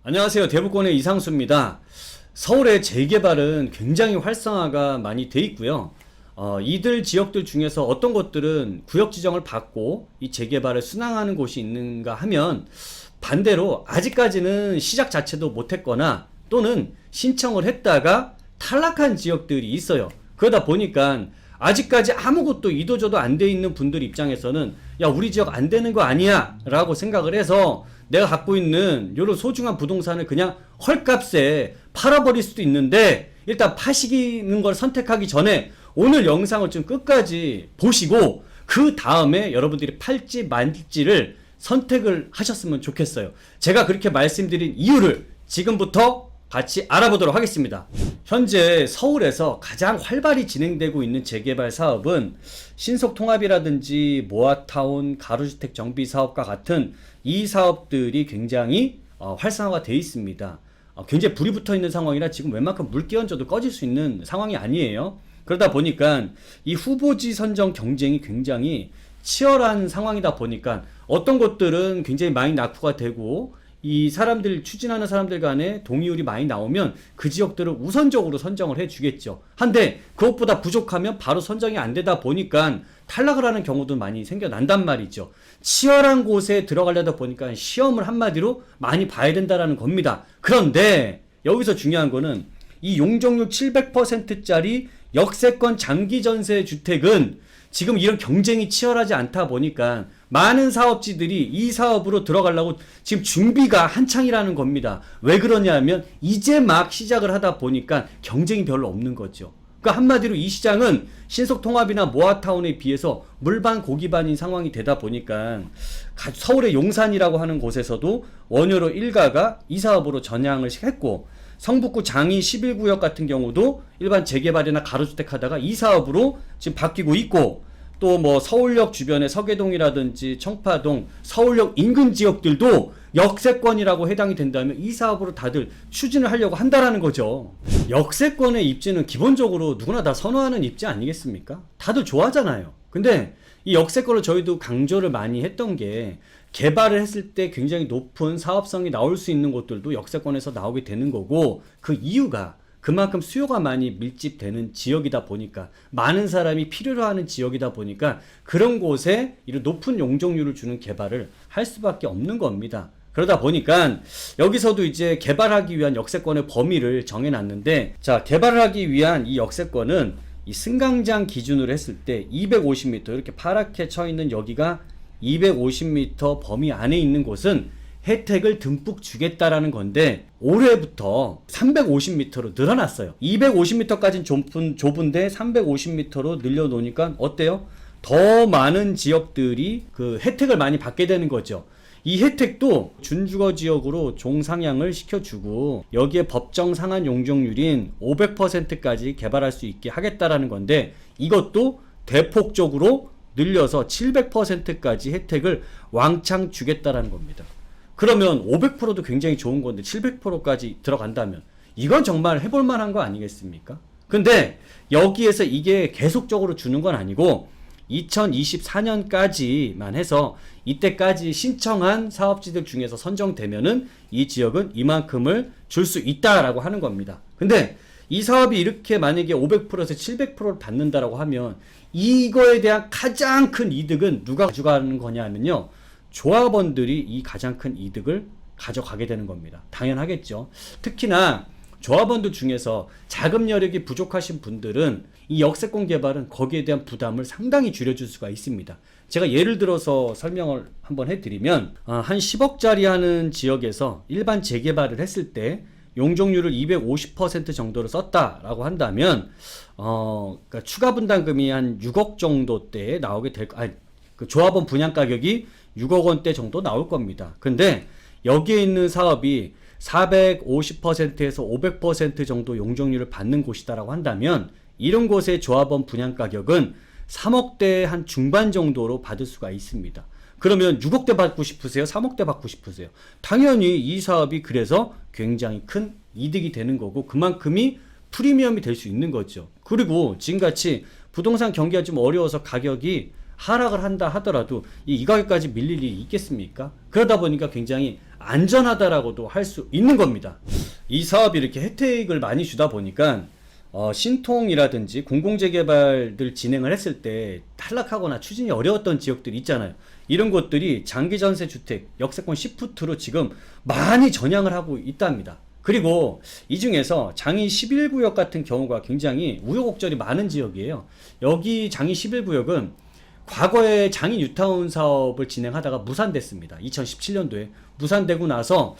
안녕하세요. 대부권의 이상수입니다. 서울의 재개발은 굉장히 활성화가 많이 돼 있고요. 이들 지역들 중에서 어떤 것들은 구역 지정을 받고 이 재개발을 순항하는 곳이 있는가 하면 반대로 아직까지는 시작 자체도 못했거나 또는 신청을 했다가 탈락한 지역들이 있어요. 그러다 보니까 아직까지 아무것도 이도저도 안 돼 있는 분들 입장에서는 야, 우리 지역 안 되는 거 아니야 라고 생각을 해서 내가 갖고 있는 이런 소중한 부동산을 그냥 헐값에 팔아버릴 수도 있는데, 일단 파시는 걸 선택하기 전에 오늘 영상을 좀 끝까지 보시고 그 다음에 여러분들이 팔지 말지를 선택을 하셨으면 좋겠어요. 제가 그렇게 말씀드린 이유를 지금부터 같이 알아보도록 하겠습니다. 현재 서울에서 가장 활발히 진행되고 있는 재개발 사업은 신속통합이라든지 모아타운, 가로주택 정비 사업과 같은 이 사업들이 굉장히 활성화가 되어 있습니다. 굉장히 불이 붙어 있는 상황이라 지금 웬만큼 물 끼얹어도 꺼질 수 있는 상황이 아니에요. 그러다 보니까 이 후보지 선정 경쟁이 굉장히 치열한 상황이다 보니까 어떤 것들은 굉장히 많이 낙후가 되고, 이 사람들 추진하는 사람들 간에 동의율이 많이 나오면 그 지역들을 우선적으로 선정을 해주겠죠. 한데 그것보다 부족하면 바로 선정이 안 되다 보니까 탈락을 하는 경우도 많이 생겨난단 말이죠. 치열한 곳에 들어가려다 보니까 시험을 한마디로 많이 봐야 된다는 겁니다. 그런데 여기서 중요한 거는 이 용적률 700%짜리 역세권 장기전세 주택은 지금 이런 경쟁이 치열하지 않다 보니까 많은 사업지들이 이 사업으로 들어가려고 지금 준비가 한창이라는 겁니다. 왜 그러냐면 이제 막 시작을 하다 보니까 경쟁이 별로 없는 거죠. 그러니까 한마디로 이 시장은 신속통합이나 모아타운에 비해서 물반 고기반인 상황이 되다 보니까 서울의 용산이라고 하는 곳에서도 원효로 일가가 이 사업으로 전향을 했고, 성북구 장이 11구역 같은 경우도 일반 재개발이나 가로주택 하다가 이 사업으로 지금 바뀌고 있고, 또 뭐 서울역 주변의 서계동이라든지 청파동, 서울역 인근 지역들도 역세권이라고 해당이 된다면 이 사업으로 다들 추진을 하려고 한다라는 거죠. 역세권의 입지는 기본적으로 누구나 다 선호하는 입지 아니겠습니까? 다들 좋아하잖아요. 근데 이 역세권을 저희도 강조를 많이 했던 게, 개발을 했을 때 굉장히 높은 사업성이 나올 수 있는 곳들도 역세권에서 나오게 되는 거고, 그 이유가 그만큼 수요가 많이 밀집되는 지역이다 보니까, 많은 사람이 필요로 하는 지역이다 보니까 그런 곳에 이런 높은 용적률을 주는 개발을 할 수밖에 없는 겁니다. 그러다 보니까 여기서도 이제 개발하기 위한 역세권의 범위를 정해놨는데, 자, 개발을 하기 위한 이 역세권은 이 승강장 기준으로 했을 때 250m, 이렇게 파랗게 쳐 있는 여기가 250m 범위 안에 있는 곳은 혜택을 듬뿍 주겠다라는 건데, 올해부터 350m로 늘어났어요. 250m까지는 좁은데 350m로 늘려놓으니까 어때요? 더 많은 지역들이 그 혜택을 많이 받게 되는 거죠. 이 혜택도 준주거 지역으로 종상향을 시켜주고, 여기에 법정 상한 용적률인 500%까지 개발할 수 있게 하겠다라는 건데, 이것도 대폭적으로 늘려서 700%까지 혜택을 왕창 주겠다라는 겁니다. 그러면 500%도 굉장히 좋은 건데 700%까지 들어간다면 이건 정말 해볼 만한 거 아니겠습니까? 근데 여기에서 이게 계속적으로 주는 건 아니고 2024년까지만 해서, 이때까지 신청한 사업지들 중에서 선정되면은 이 지역은 이만큼을 줄 수 있다라고 하는 겁니다. 근데 이 사업이 이렇게 만약에 500%에서 700%를 받는다라고 하면 이거에 대한 가장 큰 이득은 누가 가져가는 거냐면요, 조합원들이 이 가장 큰 이득을 가져가게 되는 겁니다. 당연하겠죠. 특히나 조합원들 중에서 자금 여력이 부족하신 분들은 이 역세권 개발은 거기에 대한 부담을 상당히 줄여줄 수가 있습니다. 제가 예를 들어서 설명을 한번 해드리면, 한 10억짜리 하는 지역에서 일반 재개발을 했을 때 용적률을 250% 정도로 썼다라고 한다면, 그러니까 추가 분담금이 한 6억 정도대에 나오게 그 조합원 분양 가격이 6억 원대 정도 나올 겁니다. 근데 여기에 있는 사업이 450%에서 500% 정도 용적률을 받는 곳이다라고 한다면, 이런 곳의 조합원 분양 가격은 3억대 한 중반 정도로 받을 수가 있습니다. 그러면 6억대 받고 싶으세요? 3억대 받고 싶으세요? 당연히 이 사업이 그래서 굉장히 큰 이득이 되는 거고, 그만큼이 프리미엄이 될 수 있는 거죠. 그리고 지금같이 부동산 경기가 좀 어려워서 가격이 하락을 한다 하더라도 이 가격까지 밀릴 일이 있겠습니까? 그러다 보니까 굉장히 안전하다라고도 할 수 있는 겁니다. 이 사업이 이렇게 혜택을 많이 주다 보니까 신통이라든지 공공재개발들 진행을 했을 때 탈락하거나 추진이 어려웠던 지역들이 있잖아요. 이런 곳들이 장기전세 주택, 역세권 시프트로 지금 많이 전향을 하고 있답니다. 그리고 이 중에서 장이 11구역 같은 경우가 굉장히 우여곡절이 많은 지역이에요. 여기 장이 11구역은 과거에 장이 뉴타운 사업을 진행하다가 무산됐습니다. 2017년도에 무산되고 나서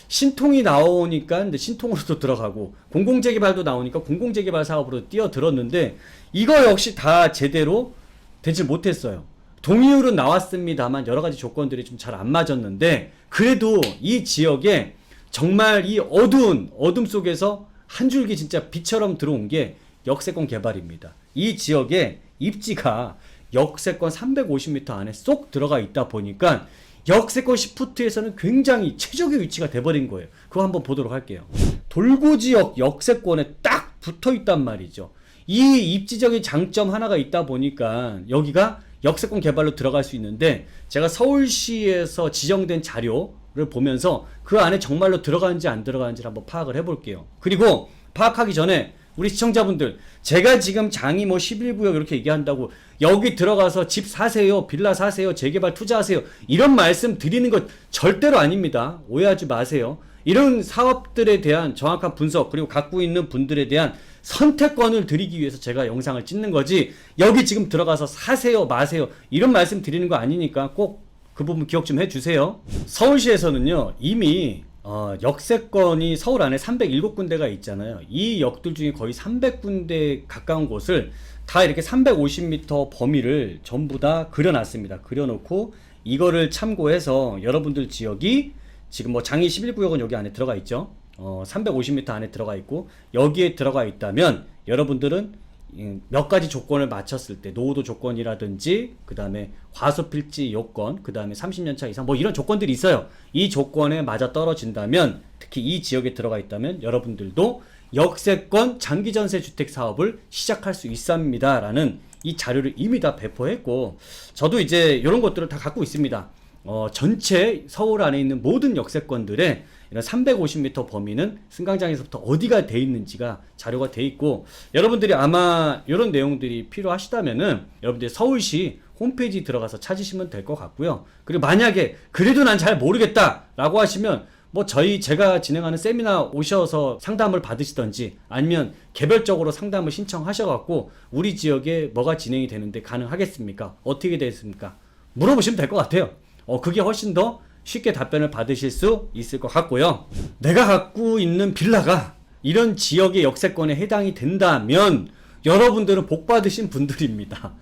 신통이 나오니까 근데 신통으로도 들어가고 공공재개발도 나오니까 공공재개발 사업으로 뛰어들었는데 이거 역시 다 제대로 되지 못했어요. 동의율은 나왔습니다만 여러 가지 조건들이 좀 잘 안 맞았는데 그래도 이 지역에 정말 이 어두운 어둠 속에서 한 줄기 진짜 빛처럼 들어온 게 역세권 개발입니다. 이 지역에 입지가 역세권 350m 안에 쏙 들어가 있다 보니까 역세권 시프트에서는 굉장히 최적의 위치가 돼버린 거예요. 그거 한번 보도록 할게요. 돌고지역 역세권에 딱 붙어 있단 말이죠. 이 입지적인 장점 하나가 있다 보니까 여기가 역세권 개발로 들어갈 수 있는데 제가 서울시에서 지정된 자료를 보면서 그 안에 정말로 들어가는지 안 들어가는지를 한번 파악을 해볼게요. 그리고 파악하기 전에 우리 시청자분들, 제가 지금 장이 뭐 11구역 이렇게 얘기한다고 여기 들어가서 집 사세요, 빌라 사세요, 재개발 투자하세요 이런 말씀 드리는 것 절대로 아닙니다. 오해하지 마세요. 이런 사업들에 대한 정확한 분석 그리고 갖고 있는 분들에 대한 선택권을 드리기 위해서 제가 영상을 찍는 거지 여기 지금 들어가서 사세요 마세요 이런 말씀 드리는 거 아니니까 꼭 그 부분 기억 좀 해주세요. 서울시에서는요 이미 역세권이 서울 안에 307군데가 있잖아요. 이 역들 중에 거의 300군데 가까운 곳을 다 이렇게 350m 범위를 전부 다 그려놨습니다. 그려놓고 이거를 참고해서 여러분들 지역이 지금 뭐 장이 11구역은 여기 안에 들어가 있죠. 350m 안에 들어가 있고 여기에 들어가 있다면 여러분들은 몇 가지 조건을 맞췄을 때 노후도 조건이라든지 그 다음에 과소필지 요건 그 다음에 30년차 이상 뭐 이런 조건들이 있어요. 이 조건에 맞아 떨어진다면 특히 이 지역에 들어가 있다면 여러분들도 역세권 장기전세 주택 사업을 시작할 수 있습니다 라는 이 자료를 이미 다 배포했고 저도 이제 이런 것들을 다 갖고 있습니다. 전체 서울 안에 있는 모든 역세권들의 이런 350m 범위는 승강장에서부터 어디가 돼 있는지가 자료가 돼 있고 여러분들이 아마 이런 내용들이 필요하시다면은 여러분들이 서울시 홈페이지 들어가서 찾으시면 될 것 같고요. 그리고 만약에 그래도 난 잘 모르겠다 라고 하시면 뭐 제가 진행하는 세미나 오셔서 상담을 받으시던지 아니면 개별적으로 상담을 신청하셔갖고 우리 지역에 뭐가 진행이 되는데 가능하겠습니까? 어떻게 되겠습니까? 물어보시면 될 것 같아요. 그게 훨씬 더 쉽게 답변을 받으실 수 있을 것 같고요. 내가 갖고 있는 빌라가 이런 지역의 역세권에 해당이 된다면 여러분들은 복 받으신 분들입니다.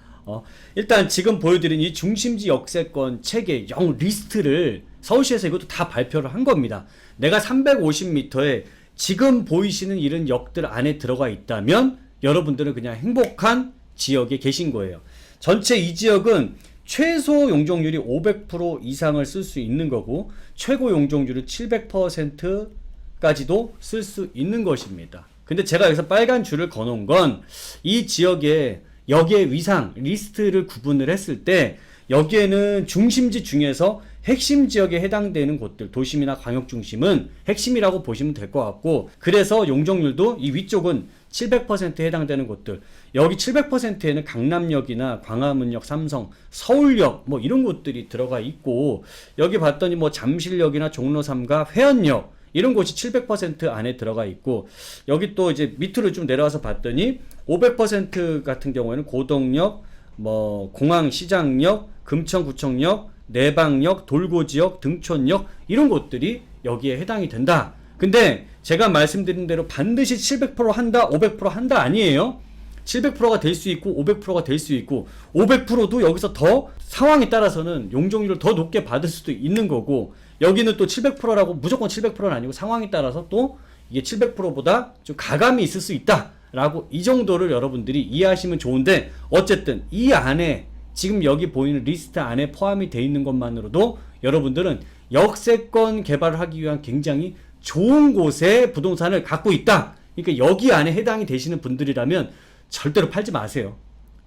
일단 지금 보여드린 이 중심지 역세권 체계 영 리스트를 서울시에서 이것도 다 발표를 한 겁니다. 내가 350m에 지금 보이시는 이런 역들 안에 들어가 있다면 여러분들은 그냥 행복한 지역에 계신 거예요. 전체 이 지역은 최소 용적률이 500% 이상을 쓸 수 있는 거고 최고 용적률은 700%까지도 쓸 수 있는 것입니다. 근데 제가 여기서 빨간 줄을 거놓은 건 이 지역에 여기에 위상 리스트를 구분을 했을 때 여기에는 중심지 중에서 핵심 지역에 해당되는 곳들 도심이나 광역 중심은 핵심이라고 보시면 될 것 같고 그래서 용적률도 이 위쪽은 700%에 해당되는 곳들 여기 700%에는 강남역이나 광화문역, 삼성, 서울역 뭐 이런 곳들이 들어가 있고 여기 봤더니 뭐 잠실역이나 종로 3가 회원역 이런 곳이 700% 안에 들어가 있고 여기 또 이제 밑으로 좀 내려와서 봤더니 500% 같은 경우에는 고덕역, 뭐 공항시장역, 금천구청역, 내방역, 돌고지역, 등촌역 이런 곳들이 여기에 해당이 된다. 근데 제가 말씀드린 대로 반드시 700% 한다, 500% 한다 아니에요. 700%가 될 수 있고 500%가 될 수 있고 500%도 여기서 더 상황에 따라서는 용적률을 더 높게 받을 수도 있는 거고 여기는 또 700%라고 무조건 700%는 아니고 상황에 따라서 또 이게 700%보다 좀 가감이 있을 수 있다 라고 이 정도를 여러분들이 이해하시면 좋은데 어쨌든 이 안에 지금 여기 보이는 리스트 안에 포함이 돼 있는 것만으로도 여러분들은 역세권 개발을 하기 위한 굉장히 좋은 곳에 부동산을 갖고 있다. 그러니까 여기 안에 해당이 되시는 분들이라면 절대로 팔지 마세요.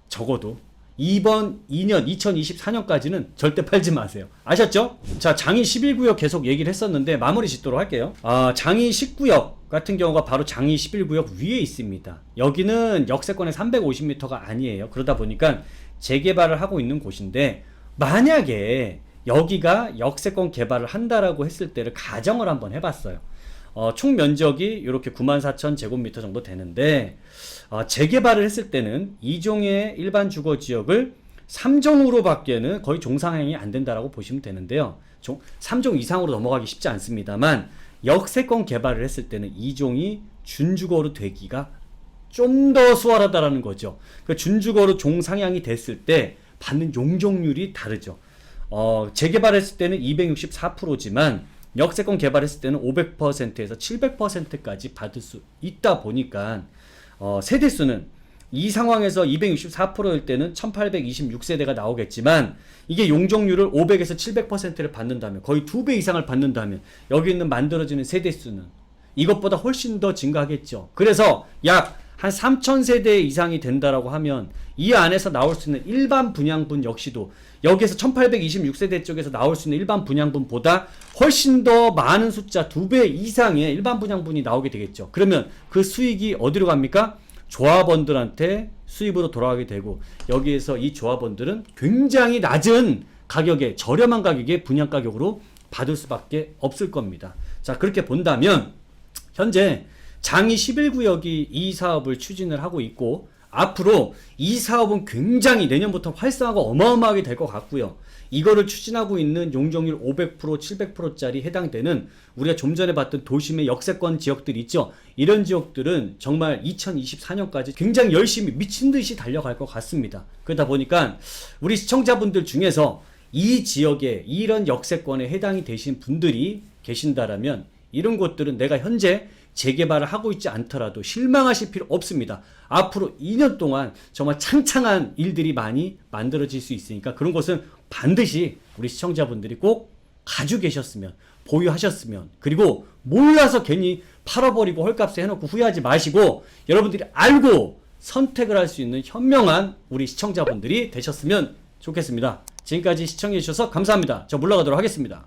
적어도 이번 2년 2024년까지는 절대 팔지 마세요. 아셨죠? 자, 장이 11구역 계속 얘기를 했었는데 마무리 짓도록 할게요. 장이 10구역 같은 경우가 바로 장이 11구역 위에 있습니다. 여기는 역세권의 350m가 아니에요. 그러다 보니까 재개발을 하고 있는 곳인데, 만약에 여기가 역세권 개발을 한다라고 했을 때를 가정을 한번 해봤어요. 총 면적이 이렇게 94,000제곱미터 정도 되는데, 재개발을 했을 때는 2종의 일반 주거 지역을 3종으로 밖에는 거의 종상향이 안 된다라고 보시면 되는데요. 3종 이상으로 넘어가기 쉽지 않습니다만, 역세권 개발을 했을 때는 2종이 준주거로 되기가 좀 더 수월하다라는 거죠. 그 준주거로 종상향이 됐을 때 받는 용적률이 다르죠. 재개발했을 때는 264%지만 역세권 개발했을 때는 500%에서 700%까지 받을 수 있다 보니까 세대수는 이 상황에서 264%일 때는 1826세대가 나오겠지만, 이게 용적률을 500에서 700%를 받는다면, 거의 2배 이상을 받는다면 여기 있는 만들어지는 세대수는 이것보다 훨씬 더 증가하겠죠. 그래서 약 한 3000세대 이상이 된다라고 하면 이 안에서 나올 수 있는 일반 분양분 역시도 여기에서 1826세대 쪽에서 나올 수 있는 일반 분양분보다 훨씬 더 많은 숫자 2배 이상의 일반 분양분이 나오게 되겠죠. 그러면 그 수익이 어디로 갑니까? 조합원들한테 수입으로 돌아가게 되고, 여기에서 이 조합원들은 굉장히 낮은 가격에, 저렴한 가격에 분양가격으로 받을 수밖에 없을 겁니다. 자, 그렇게 본다면 현재 장이 11구역이 이 사업을 추진을 하고 있고, 앞으로 이 사업은 굉장히 내년부터 활성화가 어마어마하게 될 것 같고요. 이거를 추진하고 있는 용적률 500%, 700%짜리 해당되는 우리가 좀 전에 봤던 도심의 역세권 지역들 있죠. 이런 지역들은 정말 2024년까지 굉장히 열심히 미친 듯이 달려갈 것 같습니다. 그러다 보니까 우리 시청자분들 중에서 이 지역에 이런 역세권에 해당이 되신 분들이 계신다라면, 이런 곳들은 내가 현재 재개발을 하고 있지 않더라도 실망하실 필요 없습니다. 앞으로 2년 동안 정말 창창한 일들이 많이 만들어질 수 있으니까, 그런 것은 반드시 우리 시청자분들이 꼭 가지고 계셨으면, 보유하셨으면, 그리고 몰라서 괜히 팔아버리고 헐값에 해놓고 후회하지 마시고, 여러분들이 알고 선택을 할 수 있는 현명한 우리 시청자분들이 되셨으면 좋겠습니다. 지금까지 시청해주셔서 감사합니다. 저 물러가도록 하겠습니다.